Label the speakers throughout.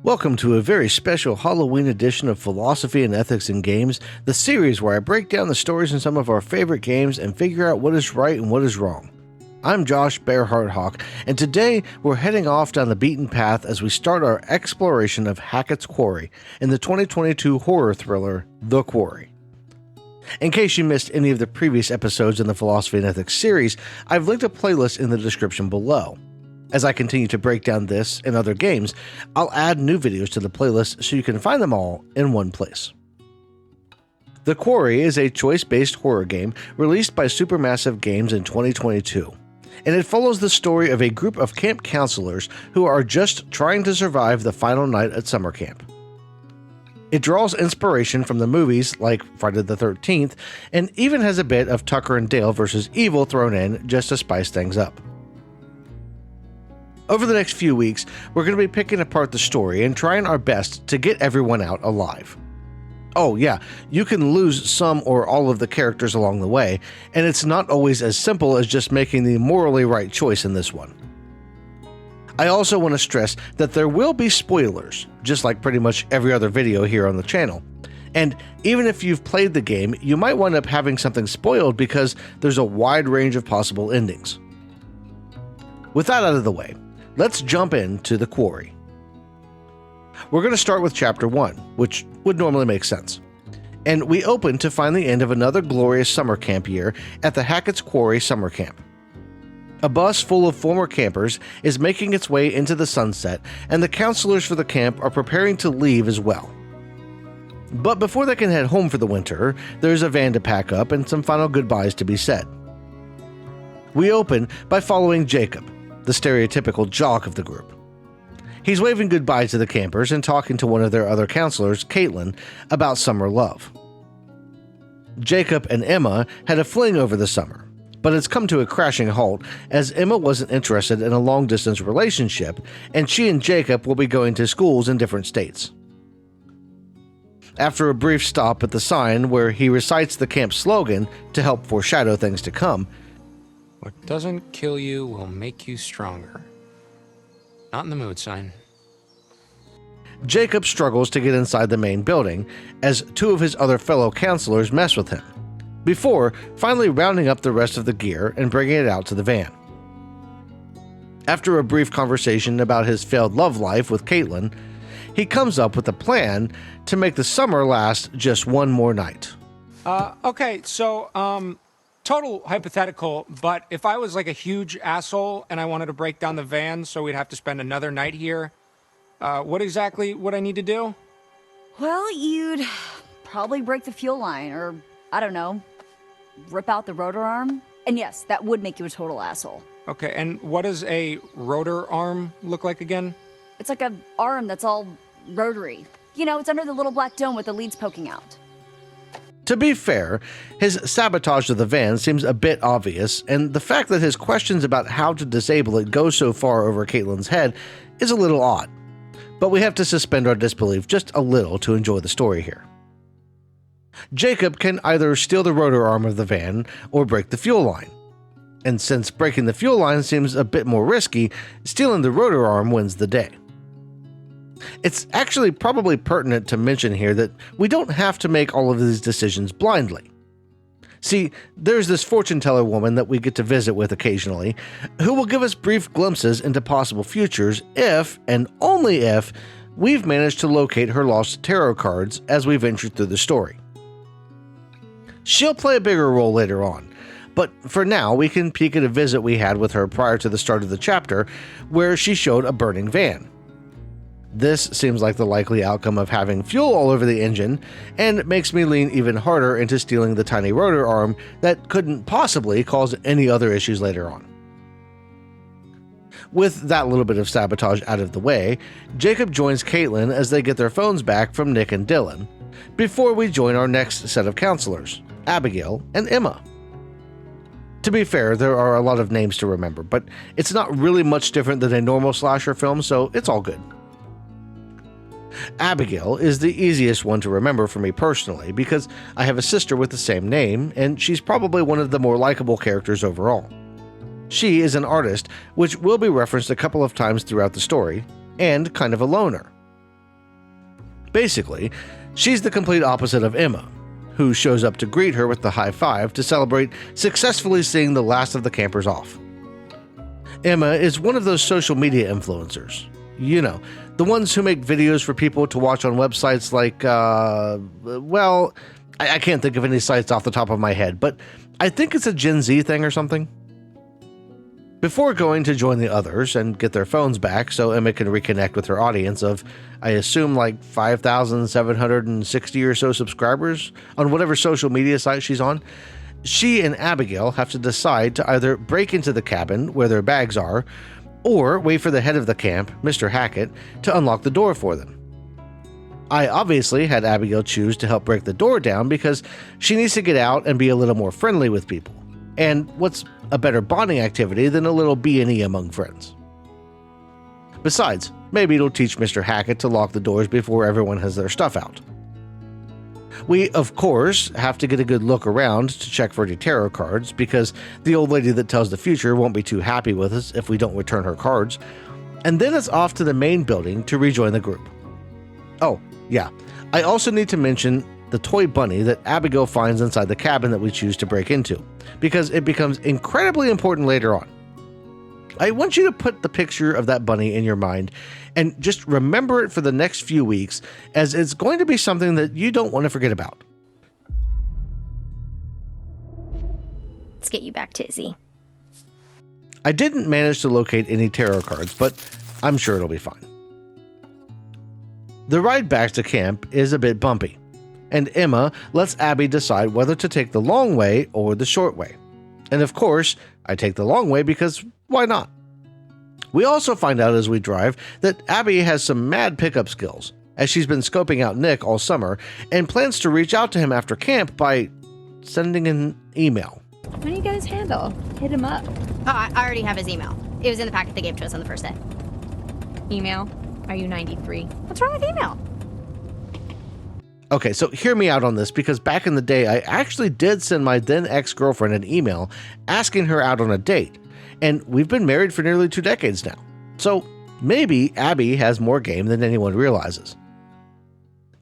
Speaker 1: Welcome to a very special Halloween edition of Philosophy and Ethics in Games, the series where I break down the stories in some of our favorite games and figure out what is right and what is wrong. I'm Josh Bearheart Hawk, and today we're heading off down the beaten path as we start our exploration of Hackett's Quarry in the 2022 horror thriller, The Quarry. In case you missed any of the previous episodes in the Philosophy and Ethics series, I've linked a playlist in the description below. As I continue to break down this and other games, I'll add new videos to the playlist so you can find them all in one place. The Quarry is a choice-based horror game released by Supermassive Games in 2022, and it follows the story of a group of camp counselors who are just trying to survive the final night at summer camp. It draws inspiration from the movies like Friday the 13th, and even has a bit of Tucker and Dale vs. Evil thrown in just to spice things up. Over the next few weeks, we're going to be picking apart the story and trying our best to get everyone out alive. Oh yeah, you can lose some or all of the characters along the way, and it's not always as simple as just making the morally right choice in this one. I also want to stress that there will be spoilers, just like pretty much every other video here on the channel. And even if you've played the game, you might wind up having something spoiled because there's a wide range of possible endings. With that out of the way, let's jump into The Quarry. We're going to start with Chapter 1, which would normally make sense. And we open to find the end of another glorious summer camp year at the Hackett's Quarry summer camp. A bus full of former campers is making its way into the sunset, and the counselors for the camp are preparing to leave as well. But before they can head home for the winter, there's a van to pack up and some final goodbyes to be said. We open by following Jacob, the stereotypical jock of the group. He's waving goodbye to the campers and talking to one of their other counselors, Caitlin, about summer love. Jacob and Emma had a fling over the summer, but it's come to a crashing halt as Emma wasn't interested in a long-distance relationship, and she and Jacob will be going to schools in different states. After a brief stop at the sign where he recites the camp slogan to help foreshadow things to come,
Speaker 2: "What doesn't kill you will make you stronger." Not in the mood, sign.
Speaker 1: Jacob struggles to get inside the main building as two of his other fellow counselors mess with him, before finally rounding up the rest of the gear and bringing it out to the van. After a brief conversation about his failed love life with Caitlin, he comes up with a plan to make the summer last just one more night.
Speaker 2: Total hypothetical, but if I was like a huge asshole and I wanted to break down the van so we'd have to spend another night here, what exactly would I need to do?
Speaker 3: Well, you'd probably break the fuel line, or, I don't know, rip out the rotor arm. And yes, that would make you a total asshole.
Speaker 2: Okay, and what does a rotor arm look like again?
Speaker 3: It's like an arm that's all rotary. You know, it's under the little black dome with the leads poking out.
Speaker 1: To be fair, his sabotage of the van seems a bit obvious, and the fact that his questions about how to disable it go so far over Caitlin's head is a little odd. But we have to suspend our disbelief just a little to enjoy the story here. Jacob can either steal the rotor arm of the van or break the fuel line. And since breaking the fuel line seems a bit more risky, stealing the rotor arm wins the day. It's actually probably pertinent to mention here that we don't have to make all of these decisions blindly. See, there's this fortune teller woman that we get to visit with occasionally, who will give us brief glimpses into possible futures if, and only if, we've managed to locate her lost tarot cards as we venture through the story. She'll play a bigger role later on, but for now we can peek at a visit we had with her prior to the start of the chapter, where she showed a burning van. This seems like the likely outcome of having fuel all over the engine, and makes me lean even harder into stealing the tiny rotor arm that couldn't possibly cause any other issues later on. With that little bit of sabotage out of the way, Jacob joins Caitlin as they get their phones back from Nick and Dylan, before we join our next set of counselors, Abigail and Emma. To be fair, there are a lot of names to remember, but it's not really much different than a normal slasher film, so it's all good. Abigail is the easiest one to remember for me personally because I have a sister with the same name, and she's probably one of the more likable characters overall. She is an artist, which will be referenced a couple of times throughout the story, and kind of a loner. Basically, she's the complete opposite of Emma, who shows up to greet her with the high five to celebrate successfully seeing the last of the campers off. Emma is one of those social media influencers. You know, the ones who make videos for people to watch on websites like, I can't think of any sites off the top of my head, but I think it's a Gen Z thing or something. Before going to join the others and get their phones back so Emma can reconnect with her audience of, I assume, like 5,760 or so subscribers on whatever social media site she's on, she and Abigail have to decide to either break into the cabin where their bags are, or wait for the head of the camp, Mr. Hackett, to unlock the door for them. I obviously had Abigail choose to help break the door down because she needs to get out and be a little more friendly with people. And what's a better bonding activity than a little B&E among friends? Besides, maybe it'll teach Mr. Hackett to lock the doors before everyone has their stuff out. We, of course, have to get a good look around to check for any tarot cards because the old lady that tells the future won't be too happy with us if we don't return her cards. And then it's off to the main building to rejoin the group. Oh, yeah, I also need to mention the toy bunny that Abigail finds inside the cabin that we choose to break into, because it becomes incredibly important later on. I want you to put the picture of that bunny in your mind and just remember it for the next few weeks, as it's going to be something that you don't want to forget about.
Speaker 4: Let's get you back to Izzy.
Speaker 1: I didn't manage to locate any tarot cards, but I'm sure it'll be fine. The ride back to camp is a bit bumpy, and Emma lets Abby decide whether to take the long way or the short way. And of course, I take the long way because why not? We also find out as we drive that Abby has some mad pickup skills, as she's been scoping out Nick all summer and plans to reach out to him after camp by sending an email.
Speaker 4: Why don't you get his handle? Hit him up.
Speaker 5: Oh, I already have his email. It was in the packet they gave to us on the first day.
Speaker 4: Email? Are you 93?
Speaker 5: What's wrong with email?
Speaker 1: Okay, so hear me out on this, because back in the day, I actually did send my then ex-girlfriend an email asking her out on a date, and we've been married for nearly 2 decades now. So maybe Abby has more game than anyone realizes.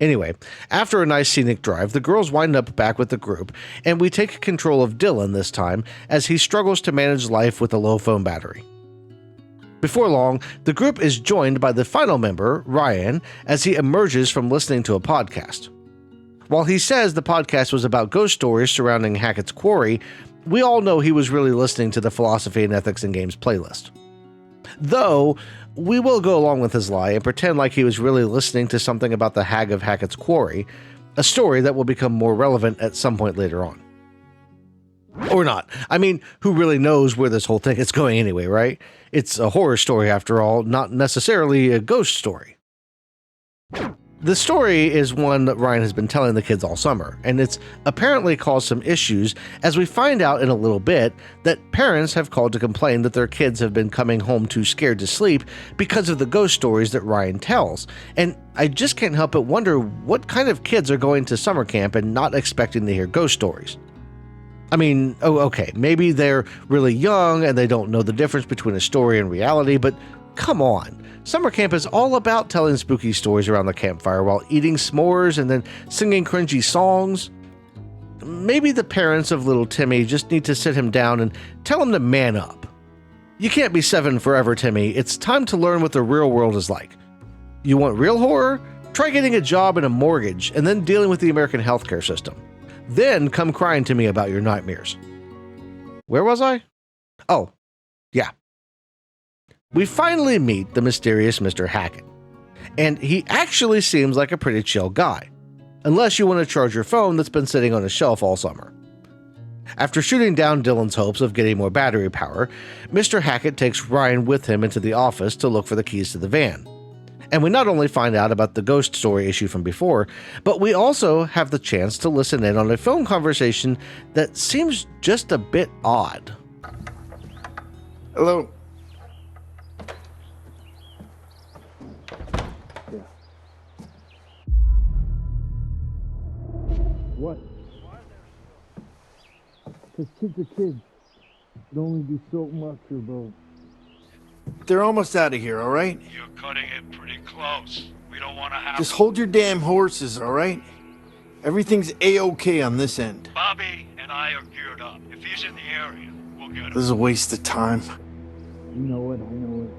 Speaker 1: Anyway, after a nice scenic drive, the girls wind up back with the group, and we take control of Dylan this time as he struggles to manage life with a low phone battery. Before long, the group is joined by the final member, Ryan, as he emerges from listening to a podcast. While he says the podcast was about ghost stories surrounding Hackett's Quarry, we all know he was really listening to the Philosophy and Ethics in Games playlist. Though, we will go along with his lie and pretend like he was really listening to something about the Hag of Hackett's Quarry, a story that will become more relevant at some point later on. Or not. I mean, who really knows where this whole thing is going anyway, right? It's a horror story after all, not necessarily a ghost story. The story is one that Ryan has been telling the kids all summer, and it's apparently caused some issues, as we find out in a little bit that parents have called to complain that their kids have been coming home too scared to sleep because of the ghost stories that Ryan tells. And I just can't help but wonder what kind of kids are going to summer camp and not expecting to hear ghost stories. I mean, okay, maybe they're really young and they don't know the difference between a story and reality, but come on. Summer camp is all about telling spooky stories around the campfire while eating s'mores and then singing cringy songs. Maybe the parents of little Timmy just need to sit him down and tell him to man up. You can't be 7 forever, Timmy. It's time to learn what the real world is like. You want real horror? Try getting a job and a mortgage and then dealing with the American healthcare system. Then come crying to me about your nightmares. Where was I? Oh, yeah. We finally meet the mysterious Mr. Hackett, and he actually seems like a pretty chill guy, unless you want to charge your phone that's been sitting on a shelf all summer. After shooting down Dylan's hopes of getting more battery power, Mr. Hackett takes Ryan with him into the office to look for the keys to the van. And we not only find out about the ghost story issue from before, but we also have the chance to listen in on a phone conversation that seems just a bit odd.
Speaker 6: Hello. Yeah. What? Because kids are kids. They only do so much, bro. They're almost out of here, all right?
Speaker 7: You're cutting it pretty close. We don't want to have...
Speaker 6: Just hold your damn horses, all right? Everything's A-okay on this end.
Speaker 7: Bobby and I are geared up. If he's in the area, we'll get him.
Speaker 6: This is a waste of time. You know it, I know it.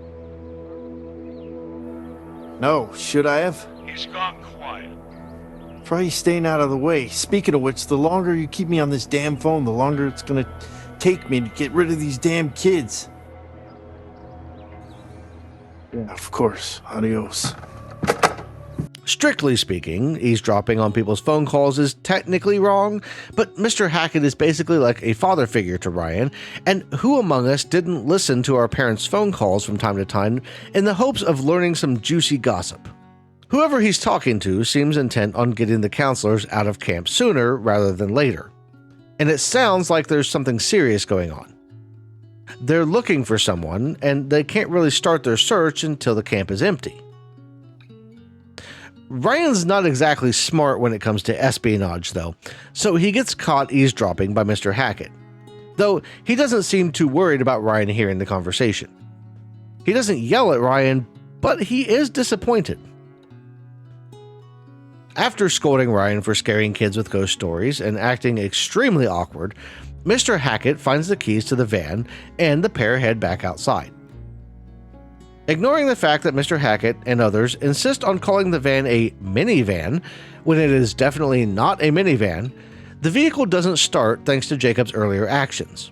Speaker 6: No, should I have?
Speaker 7: He's gone quiet.
Speaker 6: Try staying out of the way. Speaking of which, the longer you keep me on this damn phone, the longer it's gonna take me to get rid of these damn kids. Yeah, of course. Adios.
Speaker 1: Strictly speaking, eavesdropping on people's phone calls is technically wrong, but Mr. Hackett is basically like a father figure to Ryan, and who among us didn't listen to our parents' phone calls from time to time in the hopes of learning some juicy gossip? Whoever he's talking to seems intent on getting the counselors out of camp sooner rather than later, and it sounds like there's something serious going on. They're looking for someone, and they can't really start their search until the camp is empty. Ryan's not exactly smart when it comes to espionage, though, so he gets caught eavesdropping by Mr. Hackett, though he doesn't seem too worried about Ryan hearing the conversation. He doesn't yell at Ryan, but he is disappointed. After scolding Ryan for scaring kids with ghost stories and acting extremely awkward, Mr. Hackett finds the keys to the van and the pair head back outside. Ignoring the fact that Mr. Hackett and others insist on calling the van a minivan when it is definitely not a minivan, the vehicle doesn't start thanks to Jacob's earlier actions.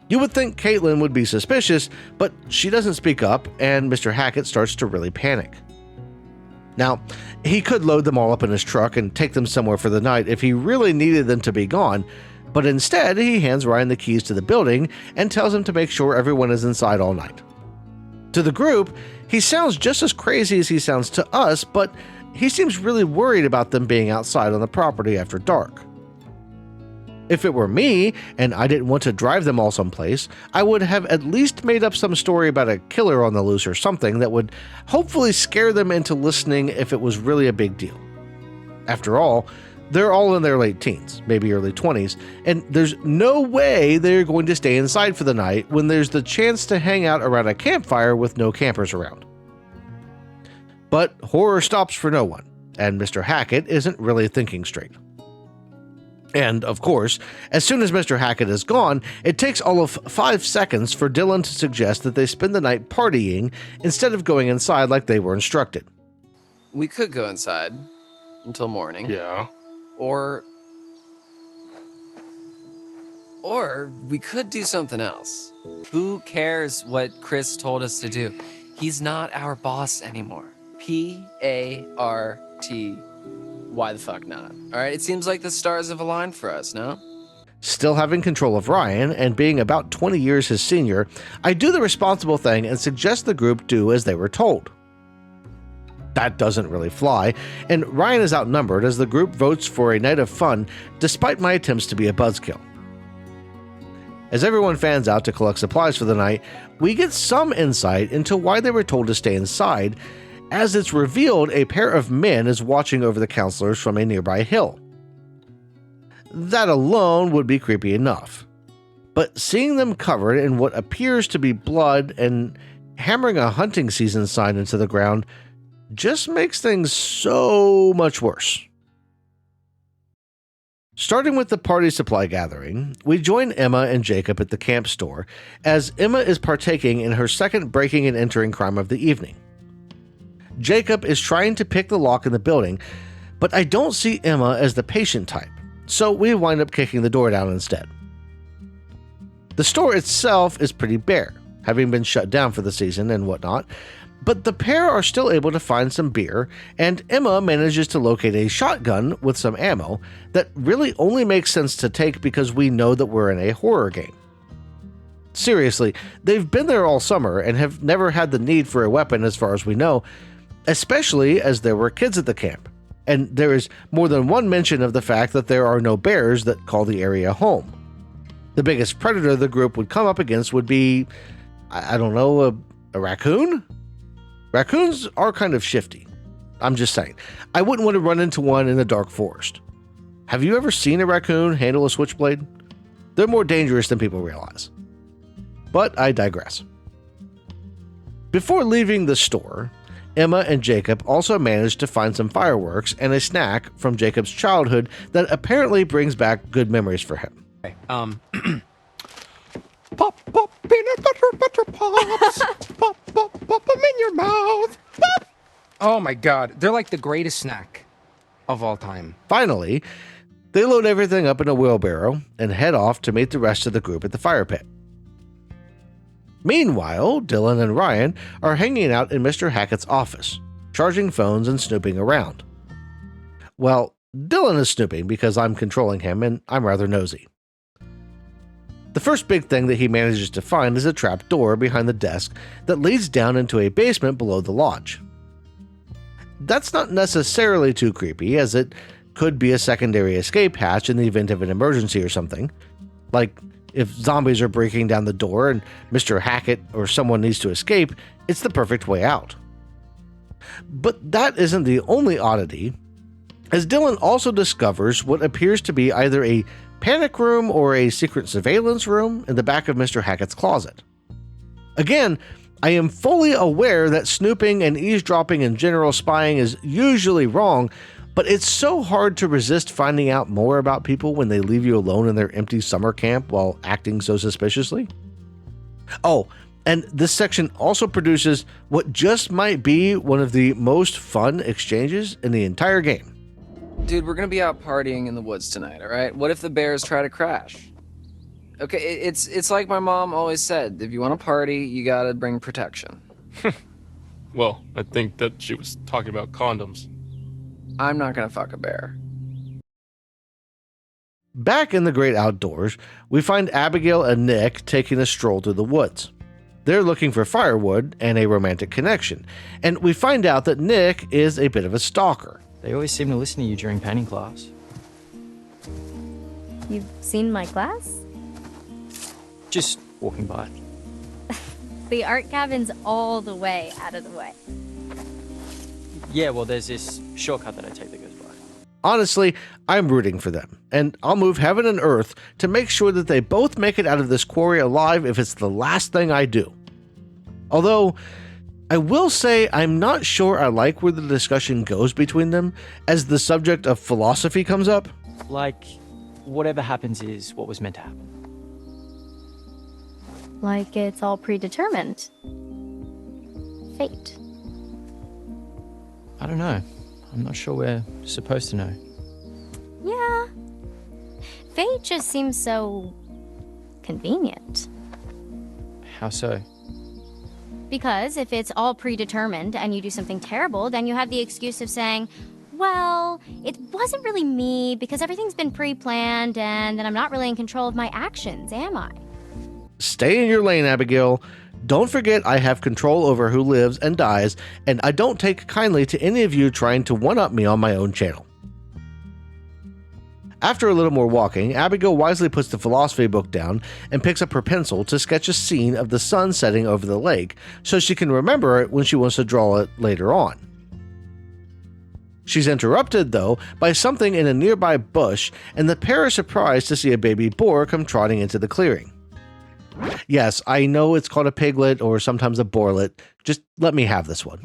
Speaker 1: You would think Caitlin would be suspicious, but she doesn't speak up and Mr. Hackett starts to really panic. Now, he could load them all up in his truck and take them somewhere for the night if he really needed them to be gone, but instead he hands Ryan the keys to the building and tells him to make sure everyone is inside all night. To the group, he sounds just as crazy as he sounds to us, but he seems really worried about them being outside on the property after dark. If it were me, and I didn't want to drive them all someplace, I would have at least made up some story about a killer on the loose or something that would hopefully scare them into listening if it was really a big deal. After all, they're all in their late teens, maybe early 20s, and there's no way they're going to stay inside for the night when there's the chance to hang out around a campfire with no campers around. But horror stops for no one, and Mr. Hackett isn't really thinking straight. And, of course, as soon as Mr. Hackett is gone, it takes all of 5 seconds for Dylan to suggest that they spend the night partying instead of going inside like they were instructed.
Speaker 8: We could go inside until morning.
Speaker 7: Yeah.
Speaker 8: Or we could do something else. Who cares what Chris told us to do? He's not our boss anymore. P-A-R-T. Why the fuck not? All right, it seems like the stars have aligned for us, no?
Speaker 1: Still having control of Ryan and being about 20 years his senior, I do the responsible thing and suggest the group do as they were told. That doesn't really fly, and Ryan is outnumbered as the group votes for a night of fun despite my attempts to be a buzzkill. As everyone fans out to collect supplies for the night, we get some insight into why they were told to stay inside, as it's revealed a pair of men is watching over the counselors from a nearby hill. That alone would be creepy enough, but seeing them covered in what appears to be blood and hammering a hunting season sign into the ground just makes things so much worse. Starting with the party supply gathering, we join Emma and Jacob at the camp store, as Emma is partaking in her second breaking and entering crime of the evening. Jacob is trying to pick the lock in the building, but I don't see Emma as the patient type, so we wind up kicking the door down instead. The store itself is pretty bare, having been shut down for the season and whatnot, but the pair are still able to find some beer, and Emma manages to locate a shotgun with some ammo that really only makes sense to take because we know that we're in a horror game. Seriously, they've been there all summer and have never had the need for a weapon as far as we know, especially as there were kids at the camp, and there is more than one mention of the fact that there are no bears that call the area home. The biggest predator the group would come up against would be, I don't know, a raccoon? Raccoons are kind of shifty. I'm just saying. I wouldn't want to run into one in the dark forest. Have you ever seen a raccoon handle a switchblade? They're more dangerous than people realize. But I digress. Before leaving the store, Emma and Jacob also manage to find some fireworks and a snack from Jacob's childhood that apparently brings back good memories for him.
Speaker 2: Pop, pop, peanut butter pops. Pop, pop, pop them in your mouth. Pop. Oh my god, they're like the greatest snack of all time.
Speaker 1: Finally, they load everything up in a wheelbarrow and head off to meet the rest of the group at the fire pit. Meanwhile, Dylan and Ryan are hanging out in Mr. Hackett's office, charging phones and snooping around. Well, Dylan is snooping because I'm controlling him and I'm rather nosy. The first big thing that he manages to find is a trap door behind the desk that leads down into a basement below the lodge. That's not necessarily too creepy, as it could be a secondary escape hatch in the event of an emergency or something. Like, if zombies are breaking down the door and Mr. Hackett or someone needs to escape, it's the perfect way out. But that isn't the only oddity, as Dylan also discovers what appears to be either a panic room or a secret surveillance room in the back of Mr. Hackett's closet. Again, I am fully aware that snooping and eavesdropping and general spying is usually wrong, but it's so hard to resist finding out more about people when they leave you alone in their empty summer camp while acting so suspiciously. Oh, and this section also produces what just might be one of the most fun exchanges in the entire game.
Speaker 8: Dude, we're gonna be out partying in the woods tonight, all right? What if the bears try to crash? Okay, it's like my mom always said, if you want to party, you gotta bring protection.
Speaker 9: Well, I think that she was talking about condoms.
Speaker 8: I'm not gonna fuck a bear.
Speaker 1: Back in the great outdoors, we find Abigail and Nick taking a stroll through the woods. They're looking for firewood and a romantic connection, and we find out that Nick is a bit of a stalker.
Speaker 10: They always seem to listen to you during painting class.
Speaker 4: You've seen my class?
Speaker 10: Just walking by.
Speaker 4: The art cabin's all the way out of the way.
Speaker 10: Yeah, well, there's this shortcut that I take that goes by.
Speaker 1: Honestly, I'm rooting for them, and I'll move heaven and earth to make sure that they both make it out of this quarry alive if it's the last thing I do. Although, I will say I'm not sure I like where the discussion goes between them as the subject of philosophy comes up.
Speaker 10: Like, whatever happens is what was meant to happen.
Speaker 4: Like it's all predetermined. Fate.
Speaker 10: I don't know. I'm not sure we're supposed to know.
Speaker 4: Yeah. Fate just seems so convenient.
Speaker 10: How so?
Speaker 5: Because if it's all predetermined and you do something terrible, then you have the excuse of saying, well, it wasn't really me because everything's been pre-planned and then I'm not really in control of my actions, am I?
Speaker 1: Stay in your lane, Abigail. Don't forget I have control over who lives and dies, and I don't take kindly to any of you trying to one-up me on my own channel. After a little more walking, Abigail wisely puts the philosophy book down and picks up her pencil to sketch a scene of the sun setting over the lake so she can remember it when she wants to draw it later on. She's interrupted, though, by something in a nearby bush, and the pair are surprised to see a baby boar come trotting into the clearing. Yes, I know it's called a piglet or sometimes a boarlet. Just let me have this one.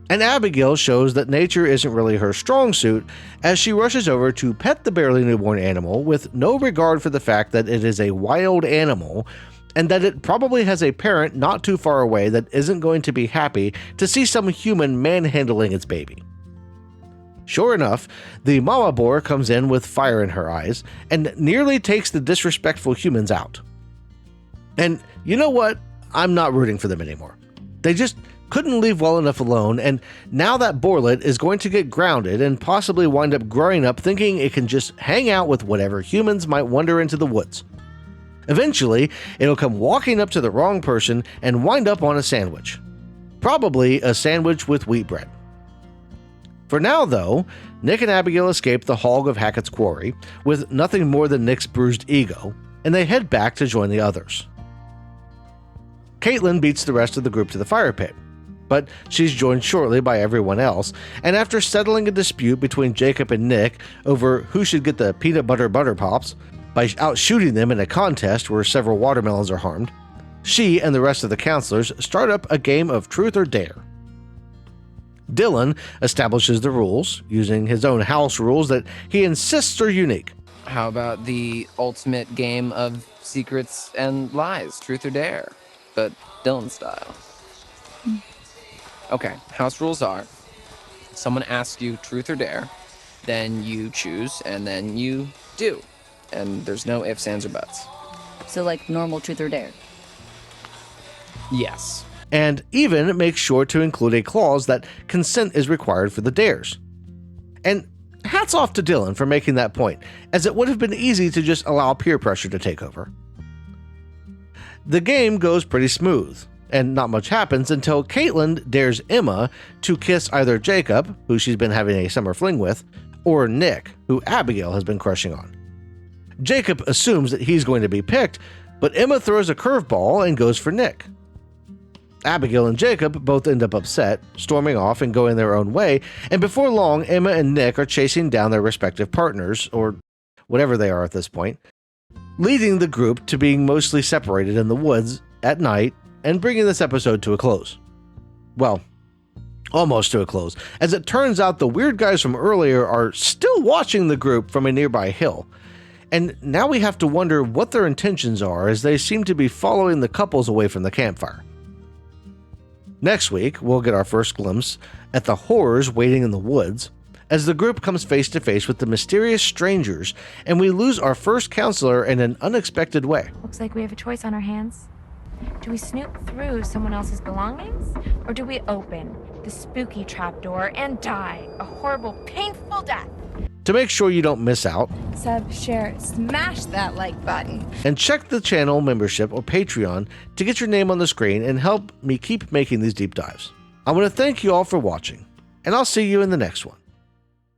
Speaker 1: And Abigail shows that nature isn't really her strong suit as she rushes over to pet the barely newborn animal with no regard for the fact that it is a wild animal and that it probably has a parent not too far away that isn't going to be happy to see some human manhandling its baby. Sure enough, the mama boar comes in with fire in her eyes and nearly takes the disrespectful humans out. And you know what? I'm not rooting for them anymore. They just couldn't leave well enough alone, and now that boarlet is going to get grounded and possibly wind up growing up thinking it can just hang out with whatever humans might wander into the woods. Eventually, it'll come walking up to the wrong person and wind up on a sandwich. Probably a sandwich with wheat bread. For now, though, Nick and Abigail escape the hog of Hackett's quarry with nothing more than Nick's bruised ego, and they head back to join the others. Caitlin beats the rest of the group to the fire pit, but she's joined shortly by everyone else, and after settling a dispute between Jacob and Nick over who should get the peanut butter pops by outshooting them in a contest where several watermelons are harmed, she and the rest of the counselors start up a game of truth or dare. Dylan establishes the rules, using his own house rules that he insists are unique.
Speaker 8: How about the ultimate game of secrets and lies, truth or dare, but Dylan style? Okay, house rules are, someone asks you truth or dare, then you choose, and then you do. And there's no ifs, ands, or buts.
Speaker 3: So like normal truth or dare.
Speaker 8: Yes.
Speaker 1: And even make sure to include a clause that consent is required for the dares. And hats off to Dylan for making that point, as it would have been easy to just allow peer pressure to take over. The game goes pretty smooth, and not much happens until Caitlin dares Emma to kiss either Jacob, who she's been having a summer fling with, or Nick, who Abigail has been crushing on. Jacob assumes that he's going to be picked, but Emma throws a curveball and goes for Nick. Abigail and Jacob both end up upset, storming off and going their own way, and before long, Emma and Nick are chasing down their respective partners, or whatever they are at this point, leading the group to being mostly separated in the woods at night and bringing this episode to a close. Well, almost to a close, as it turns out the weird guys from earlier are still watching the group from a nearby hill. And now we have to wonder what their intentions are, as they seem to be following the couples away from the campfire. Next week, we'll get our first glimpse at the horrors waiting in the woods, as the group comes face to face with the mysterious strangers, and we lose our first counselor in an unexpected way.
Speaker 11: Looks like we have a choice on our hands. Do we snoop through someone else's belongings, or do we open the spooky trapdoor and die a horrible, painful death?
Speaker 1: To make sure you don't miss out,
Speaker 11: Sub, share, smash that like button.
Speaker 1: and check the channel membership or Patreon to get your name on the screen and help me keep making these deep dives. I want to thank you all for watching, and I'll see you in the next one.